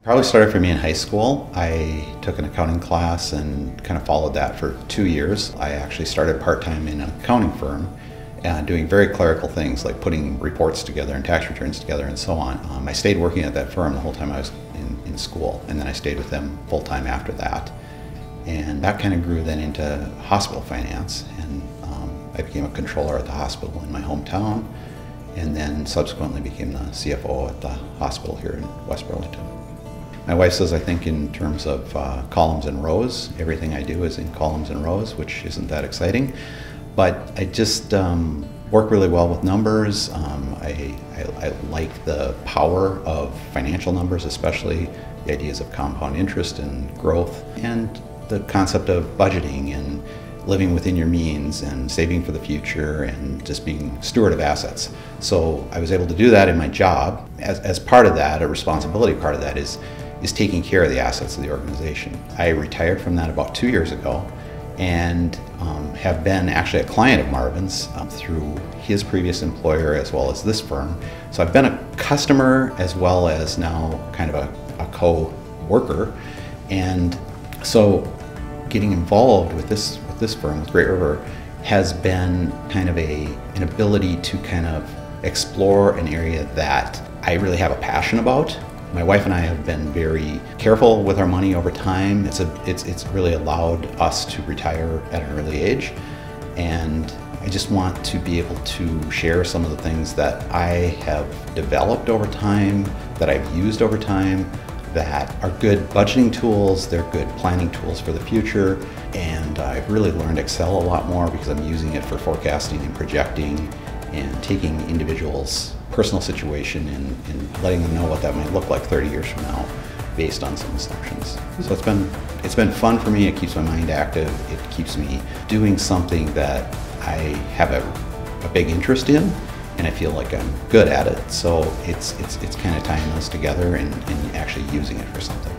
Probably started for me in high school. I took an accounting class and kind of followed that for 2 years. I actually started part-time in an accounting firm, doing very clerical things like putting reports together and tax returns together and so on. I stayed working at that firm the whole time I was in school, and then I stayed with them full-time after that. And that kind of grew then into hospital finance, and I became a controller at the hospital in my hometown, and then subsequently became the CFO at the hospital here in West Burlington. My wife says I think in terms of columns and rows. Everything I do is in columns and rows, which isn't that exciting. But I just work really well with numbers. I like the power of financial numbers, especially the ideas of compound interest and growth, and the concept of budgeting and living within your means and saving for the future and just being steward of assets. So I was able to do that in my job. As part of that, a responsibility part of that is taking care of the assets of the organization. I retired from that about 2 years ago and have been actually a client of Marvin's through his previous employer as well as this firm. So I've been a customer as well as now kind of a co-worker. And so getting involved with this firm, with Great River, has been kind of an ability to kind of explore an area that I really have a passion about. My wife and I have been very careful with our money over time. It's really allowed us to retire at an early age, and I just want to be able to share some of the things that I have developed over time, that I've used over time, that are good budgeting tools, they're good planning tools for the future, and I've really learned Excel a lot more because I'm using it for forecasting and projecting and taking individuals' personal situation and letting them know what that might look like 30 years from now based on some assumptions. So it's been fun for me. It keeps my mind active. It keeps me doing something that I have a big interest in, and I feel like I'm good at it. So it's kind of tying those together and actually using it for something.